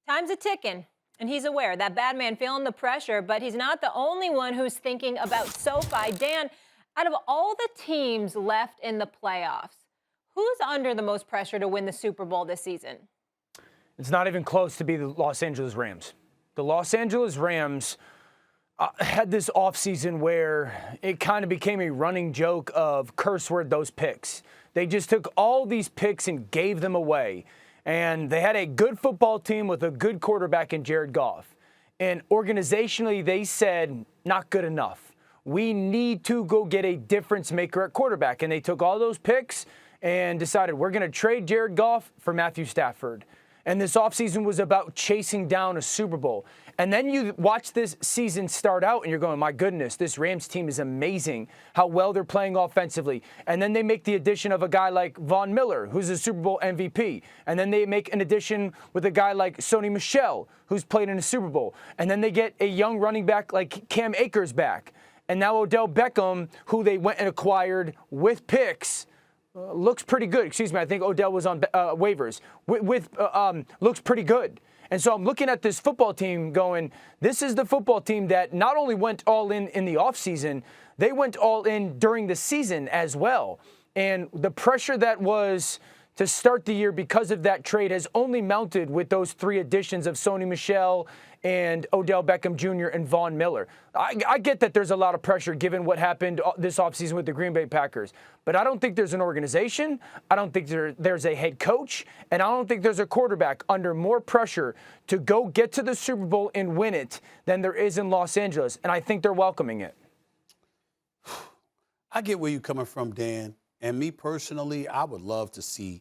Time's a ticking, and he's aware that bad man feeling the pressure, but he's not the only one who's thinking about SoFi. Dan, out of all the teams left in the playoffs, who's under the most pressure to win the Super Bowl this season? It's not even close to be the Los Angeles Rams. The Los Angeles Rams had this offseason where it kind of became a running joke of curse word those picks. They just took all these picks and gave them away. And they had a good football team with a good quarterback in Jared Goff. And organizationally, they said, not good enough. We need to go get a difference maker at quarterback. And they took all those picks and decided we're going to trade Jared Goff for Matthew Stafford. And this offseason was about chasing down a Super Bowl. And then you watch this season start out and you're going, my goodness, this Rams team is amazing, how well they're playing offensively. And then they make the addition of a guy like Von Miller, who's a Super Bowl MVP. And then they make an addition with a guy like Sony Michel, who's played in a Super Bowl. And then they get a young running back like Cam Akers back. And now Odell Beckham, who they went and acquired with picks, looks pretty good. Excuse me, I think Odell was on waivers. Looks pretty good. And so I'm looking at this football team going, this is the football team that not only went all in the offseason, they went all in during the season as well. And the pressure that was to start the year because of that trade has only mounted with those three additions of Sony Michel and Odell Beckham Jr. and Von Miller. I get that there's a lot of pressure given what happened this offseason with the Green Bay Packers, but I don't think there's an organization, I don't think there's a head coach, and I don't think there's a quarterback under more pressure to go get to the Super Bowl and win it than there is in Los Angeles, and I think they're welcoming it. I get where you're coming from, Dan. And me personally, I would love to see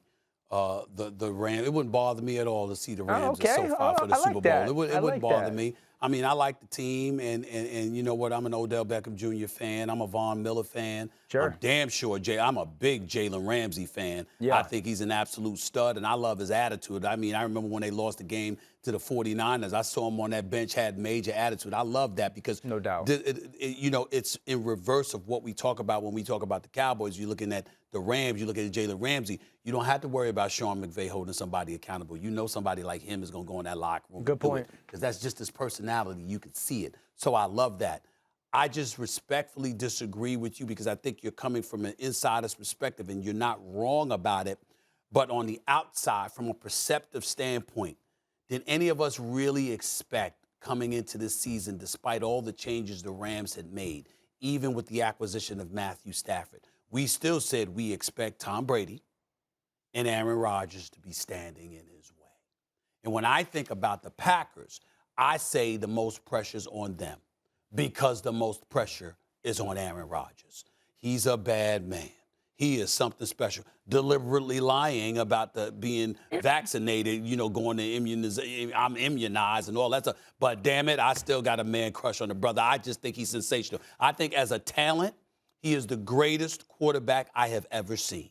the Rams. It wouldn't bother me at all to see the Rams at SoFi for the Super Bowl. It wouldn't bother me. I mean, I like the team, and you know what? I'm an Odell Beckham Jr. fan. I'm a Von Miller fan. Sure. I'm damn sure I'm a big Jalen Ramsey fan. Yeah. I think he's an absolute stud, and I love his attitude. I mean, I remember when they lost the game to the 49ers. I saw him on that bench, had major attitude. I love that because, no doubt, it's in reverse of what we talk about when we talk about the Cowboys. You're looking at the Rams, you look at Jalen Ramsey. You don't have to worry about Sean McVay holding somebody accountable. You know somebody like him is going to go in that locker room. Good point. Because that's just his personality. You can see it. So I love that. I just respectfully disagree with you because I think you're coming from an insider's perspective, and you're not wrong about it. But on the outside, from a perceptive standpoint, did any of us really expect coming into this season, despite all the changes the Rams had made, even with the acquisition of Matthew Stafford? We still said we expect Tom Brady and Aaron Rodgers to be standing in his way. And when I think about the Packers, I say the most pressure's on them because the most pressure is on Aaron Rodgers. He's a bad man. He is something special. Deliberately lying about being vaccinated, going to immunization. I'm immunized and all that stuff. But damn it, I still got a man crush on the brother. I just think he's sensational. I think as a talent, he is the greatest quarterback I have ever seen.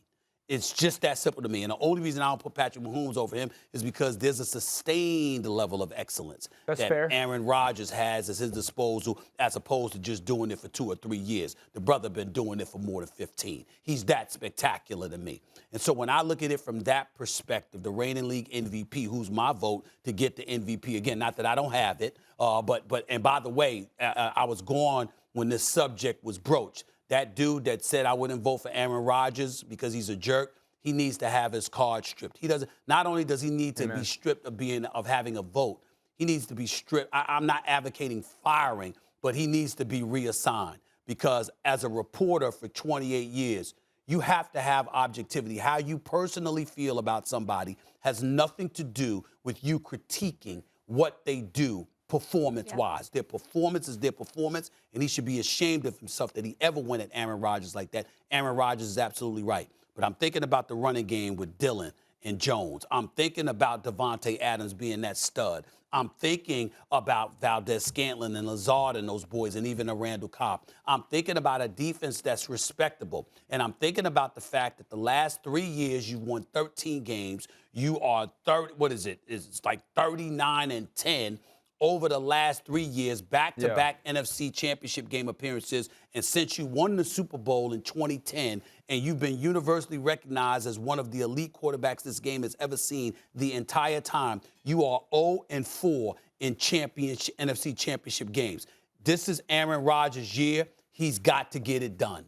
It's just that simple to me. And the only reason I don't put Patrick Mahomes over him is because there's a sustained level of excellence that fair. Aaron Rodgers has at his disposal as opposed to just doing it for 2 or 3 years. The brother been doing it for more than 15. He's that spectacular to me. And so when I look at it from that perspective, the reigning league MVP, who's my vote to get the MVP, again, not that I don't have it, and by the way, I was gone when this subject was broached. That dude that said I wouldn't vote for Aaron Rodgers because he's a jerk, he needs to have his card stripped. He doesn't. Not only does he need to be stripped of having a vote, he needs to be stripped. I'm not advocating firing, but he needs to be reassigned because as a reporter for 28 years, you have to have objectivity. How you personally feel about somebody has nothing to do with you critiquing what they do performance-wise. Their performance is their performance, and he should be ashamed of himself that he ever went at Aaron Rodgers like that. Aaron Rodgers is absolutely right. But I'm thinking about the running game with Dillon and Jones. I'm thinking about Devontae Adams being that stud. I'm thinking about Valdez-Scantling and Lazard and those boys, and even a Randall Cobb. I'm thinking about a defense that's respectable. And I'm thinking about the fact that the last 3 years you've won 13 games. You are 30, what is it? It's like 39-10. over the last 3 years, back-to-back NFC Championship game appearances. And since you won the Super Bowl in 2010, and you've been universally recognized as one of the elite quarterbacks this game has ever seen the entire time, you are 0-4 in NFC Championship games. This is Aaron Rodgers' year. He's got to get it done.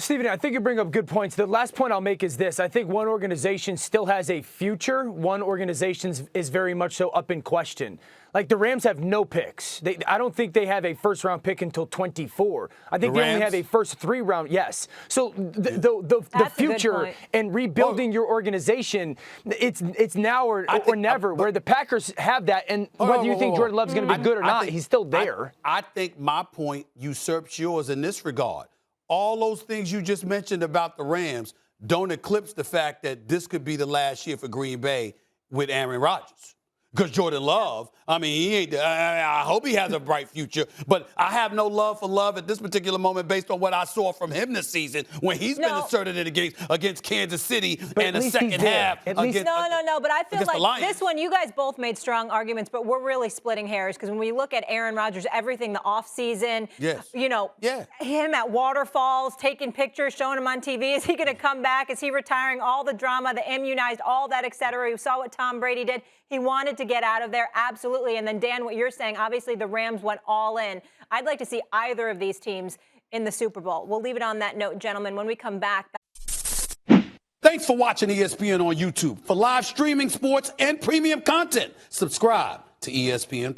Stephen, I think you bring up good points. The last point I'll make is this. I think one organization still has a future. One organization is very much so up in question. Like the Rams have no picks. I don't think they have a first-round pick until 24. I think they only have a first 3-round. Yes. So the future and rebuilding your organization, it's now or never. Where the Packers have that, and whether you think Jordan Love's going to be good or not, he's still there. I think my point usurps yours in this regard. All those things you just mentioned about the Rams don't eclipse the fact that this could be the last year for Green Bay with Aaron Rodgers. Because Jordan Love, I mean, he ain't. I hope he has a bright future, but I have no love for Love at this particular moment based on what I saw from him this season when he's been asserted in the against Kansas City and the second half. No, but I feel like this one, you guys both made strong arguments, but we're really splitting hairs because when we look at Aaron Rodgers, everything, the offseason, him at waterfalls, taking pictures, showing him on TV. Is he going to come back? Is he retiring? All the drama, the immunized, all that, et cetera. We saw what Tom Brady did. He wanted to get out of there, absolutely. And then, Dan, what you're saying, obviously the Rams went all in. I'd like to see either of these teams in the Super Bowl. We'll leave it on that note, gentlemen. When we come back. Thanks for watching ESPN on YouTube. For live streaming, sports, and premium content, subscribe to ESPN+.